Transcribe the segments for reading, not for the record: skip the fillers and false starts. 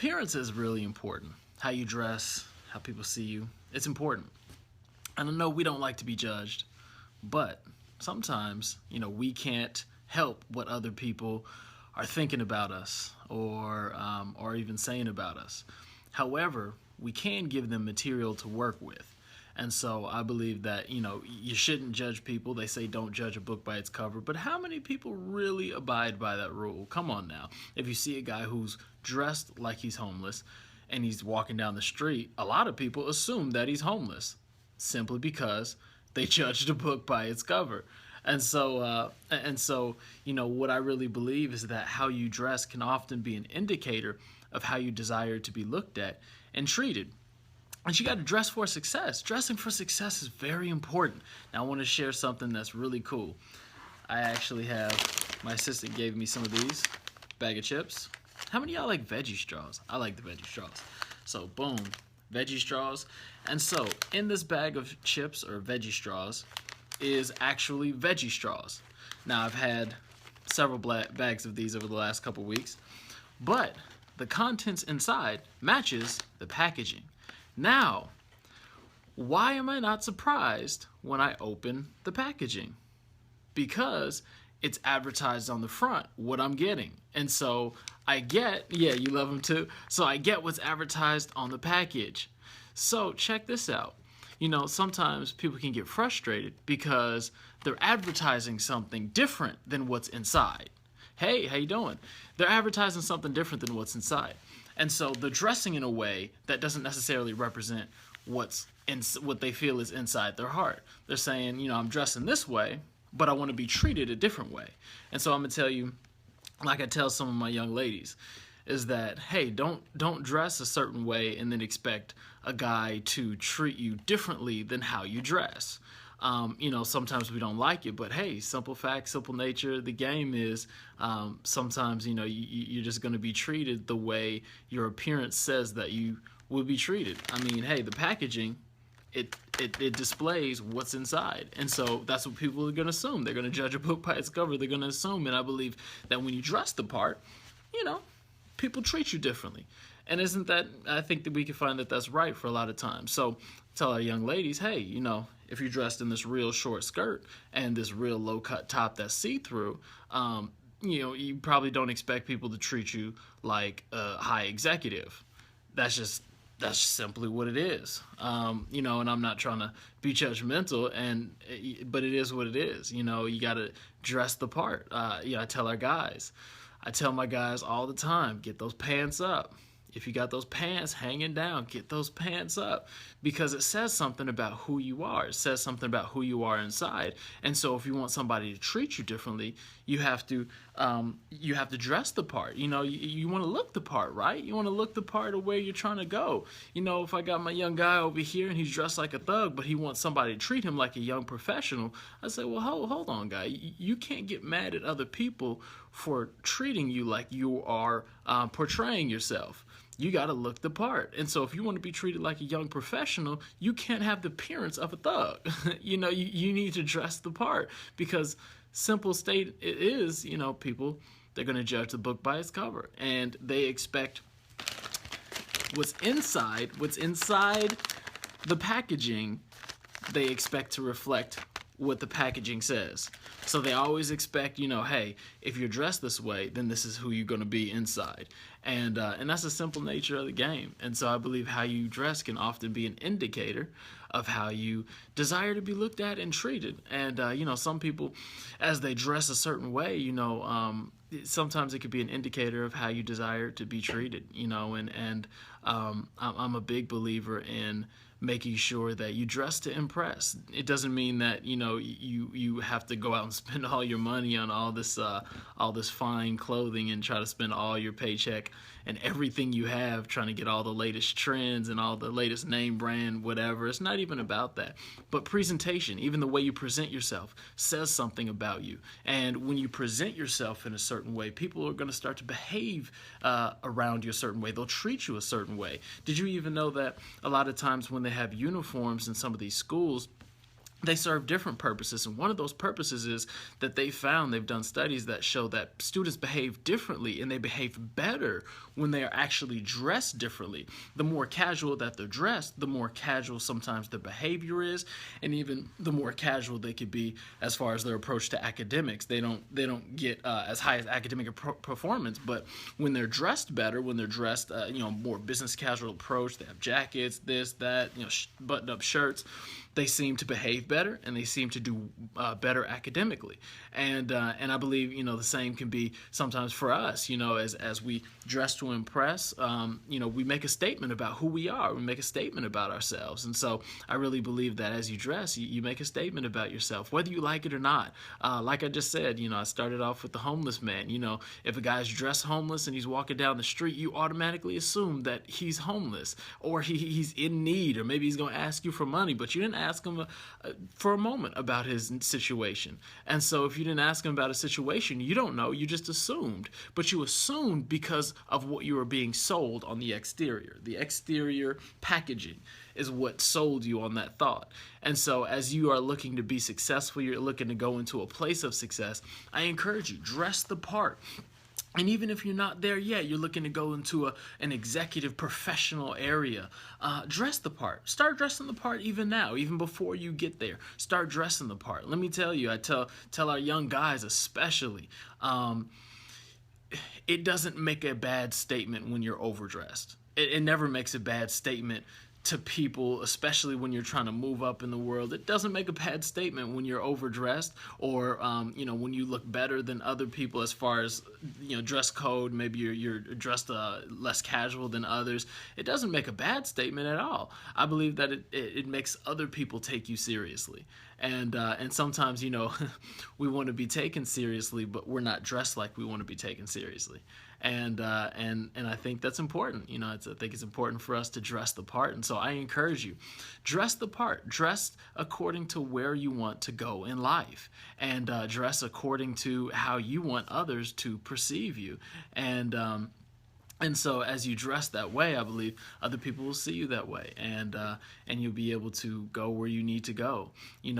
appearance is really important. How you dress, how people see you, it's important. And I know we don't like to be judged, but sometimes, we can't help what other people are thinking about us or even saying about us. However, we can give them material to work with. And so I believe that, you shouldn't judge people. They say don't judge a book by its cover. But how many people really abide by that rule? Come on now. If you see a guy who's dressed like he's homeless and he's walking down the street, a lot of people assume that he's homeless simply because they judged a book by its cover. And so, what I really believe is that how you dress can often be an indicator of how you desire to be looked at and treated. And you got to dress for success. Dressing for success is very important. Now, I want to share something that's really cool. I actually have, my assistant gave me some of these, bag of chips. How many of y'all like veggie straws? I like the veggie straws. So, boom, veggie straws. And so, in this bag of chips or veggie straws is actually veggie straws. Now, I've had several bags of these over the last couple weeks, but the contents inside matches the packaging. Now, why am I not surprised when I open the packaging? Because it's advertised on the front what I'm getting. And so I get, yeah, you love them too. So I get what's advertised on the package. So check this out. Sometimes people can get frustrated because they're advertising something different than what's inside. Hey, how you doing? They're advertising something different than what's inside. And so they're dressing in a way that doesn't necessarily represent what they feel is inside their heart. They're saying, I'm dressing this way, but I want to be treated a different way. And so I'm going to tell you, like I tell some of my young ladies, is that, hey, don't dress a certain way and then expect a guy to treat you differently than how you dress. Sometimes we don't like it, but hey, simple fact, simple nature. The game is sometimes, you're just going to be treated the way your appearance says that you will be treated. I mean, hey, the packaging, it displays what's inside. And so that's what people are going to assume. They're going to judge a book by its cover. They're going to assume. And I believe that when you dress the part, people treat you differently. And I think that we can find that that's right for a lot of times. So tell our young ladies, hey, if you're dressed in this real short skirt and this real low-cut top that's see-through, you probably don't expect people to treat you like a high executive. That's simply what it is. And I'm not trying to be judgmental, but it is what it is. You got to dress the part. I tell my guys all the time, get those pants up. If you got those pants hanging down, get those pants up, because it says something about who you are. It says something about who you are inside. And so if you want somebody to treat you differently, you have to dress the part. You want to look the part, right? You want to look the part of where you're trying to go. If I got my young guy over here and he's dressed like a thug, but he wants somebody to treat him like a young professional, I say, well, hold on, guy. You can't get mad at other people for treating you like you are portraying yourself. You got to look the part. And so if you want to be treated like a young professional, you can't have the appearance of a thug. You need to dress the part, because simple state it is, people, they're going to judge the book by its cover, and they expect what's inside the packaging, they expect to reflect what the packaging says. So they always expect, hey, if you're dressed this way, then this is who you're going to be inside. And that's the simple nature of the game. And so I believe how you dress can often be an indicator of how you desire to be looked at and treated. And, some people, as they dress a certain way, sometimes it could be an indicator of how you desire to be treated, and I'm a big believer in making sure that you dress to impress. It doesn't mean that you have to go out and spend all your money on all this fine clothing and try to spend all your paycheck and everything you have trying to get all the latest trends and all the latest name brand whatever. It's not even about that. But presentation, even the way you present yourself, says something about you. And when you present yourself in a certain way, people are going to start to behave around you a certain way. They'll treat you a certain way. Did you even know that a lot of times when they have uniforms in some of these schools, they serve different purposes. And one of those purposes is that they've done studies that show that students behave differently and they behave better when they are actually dressed differently. The more casual that they're dressed, the more casual sometimes their behavior is, and even the more casual they could be as far as their approach to academics. They don't get as high as academic performance, but when they're dressed better, when they're dressed more business casual approach, they have jackets, this, that, buttoned up shirts, they seem to behave better and they seem to do better academically. And I believe the same can be sometimes for us. As we dress to impress, we make a statement about who we are. We make a statement about ourselves. And so I really believe that as you dress, you make a statement about yourself, whether you like it or not. Like I just said, I started off with the homeless man. If a guy's dressed homeless and he's walking down the street, you automatically assume that he's homeless, or he's in need, or maybe he's going to ask you for money, but you didn't ask him for a moment about his situation. And so if you didn't ask him about a situation, you don't know, you just assumed. But you assumed because of what you were being sold on the exterior. The exterior packaging is what sold you on that thought. And so as you are looking to be successful, you're looking to go into a place of success, I encourage you, dress the part. And even if you're not there yet, you're looking to go into an executive professional area, dress the part. Start dressing the part even now, even before you get there. Start dressing the part. Let me tell you, I tell our young guys especially, it doesn't make a bad statement when you're overdressed. It never makes a bad statement to people, especially when you're trying to move up in the world. It doesn't make a bad statement when you're overdressed, or when you look better than other people as far as dress code. Maybe you're dressed less casual than others. It doesn't make a bad statement at all. I believe that it makes other people take you seriously. And sometimes we want to be taken seriously, but we're not dressed like we want to be taken seriously. And I think that's important. I think it's important for us to dress the part. And so I encourage you, dress the part. Dress according to where you want to go in life, and dress according to how you want others to perceive you. And so as you dress that way, I believe other people will see you that way, and you'll be able to go where you need to go. You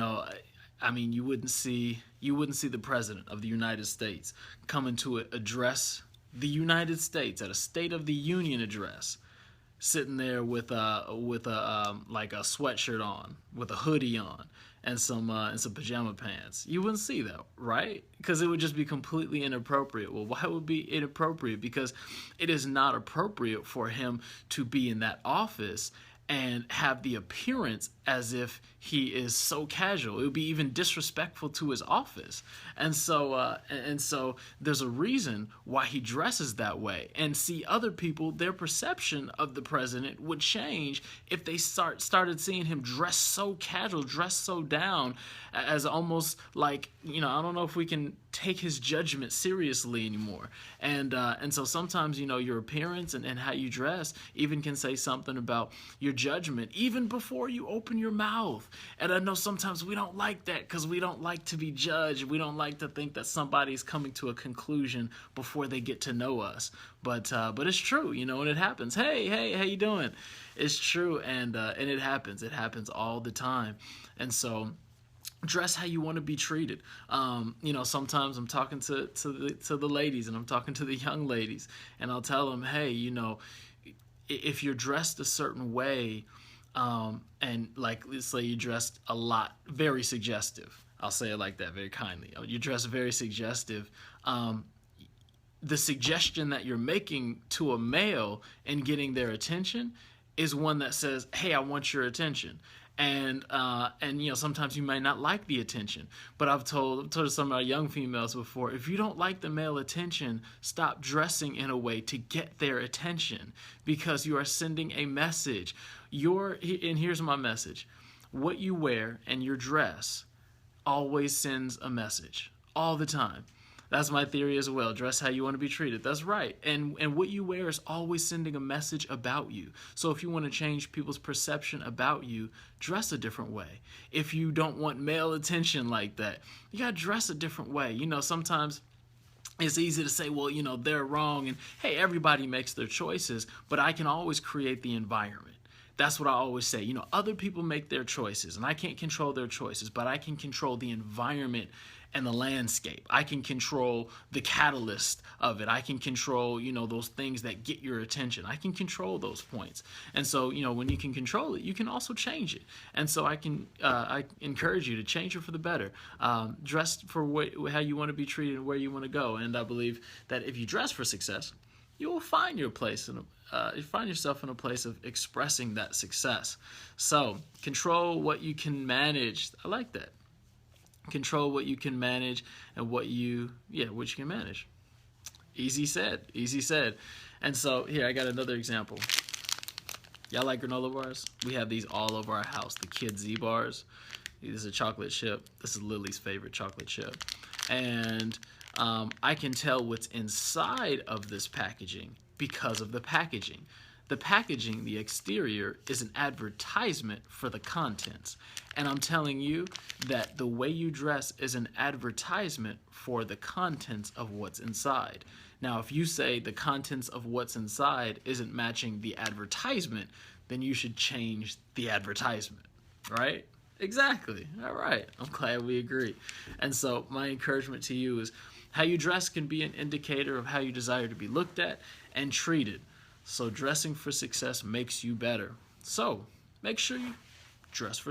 wouldn't see the president of the United States coming to address the United States at a State of the Union address, sitting there with a sweatshirt on, with a hoodie on, and some pajama pants. You wouldn't see that, right? Because it would just be completely inappropriate. Well, why would it be inappropriate? Because it is not appropriate for him to be in that office and have the appearance as if he is so casual. It would be even disrespectful to his office. And so there's a reason why he dresses that way. And see, other people, their perception of the president would change if they started seeing him dress so casual, dress so down, as almost like, I don't know if we can take his judgment seriously anymore. And so sometimes, your appearance and how you dress even can say something about your judgment, even before you open your mouth. And I know sometimes we don't like that, because we don't like to be judged. We don't like to think that somebody's coming to a conclusion before they get to know us. But it's true, and it happens. Hey, how you doing? It's true, and it happens. It happens all the time. And so dress how you want to be treated. Sometimes I'm talking to the ladies, and I'm talking to the young ladies, and I'll tell them, hey, if you're dressed a certain way, and like, let's say you dressed a lot, very suggestive. I'll say it like that, very kindly. You dress very suggestive. The suggestion that you're making to a male and getting their attention is one that says, hey, I want your attention. And sometimes you might not like the attention, but I've told some of our young females before, if you don't like the male attention, stop dressing in a way to get their attention, because you are sending a message. And here's my message: what you wear and your dress always sends a message, all the time. That's my theory as well. Dress how you want to be treated. That's right. And what you wear is always sending a message about you. So if you want to change people's perception about you, dress a different way. If you don't want male attention like that, you got to dress a different way. Sometimes it's easy to say, well, they're wrong. And hey, everybody makes their choices, but I can always create the environment. that's what I always say. You know, other people make their choices, and I can't control their choices, but I can control the environment and the landscape. I can control the catalyst of it. I can control, you know, those things that get your attention. I can control those points. And so, you know, when you can control it, you can also change it. And so I encourage you to change it for the better. Dress for how you want to be treated and where you want to go. And I believe that if you dress for success, you will find your place you find yourself in a place of expressing that success. So control what you can manage. I like that. Control what you can manage and what you can manage. Easy said. Easy said. And so here I got another example. Y'all like granola bars? We have these all over our house. The Kid Z bars. This is a chocolate chip. This is Lily's favorite chocolate chip. And I can tell what's inside of this packaging because of the packaging. The packaging, the exterior, is an advertisement for the contents. And I'm telling you that the way you dress is an advertisement for the contents of what's inside. Now, if you say the contents of what's inside isn't matching the advertisement, then you should change the advertisement, right? Exactly. All right. I'm glad we agree. And so my encouragement to you is how you dress can be an indicator of how you desire to be looked at and treated. So dressing for success makes you better. So make sure you dress for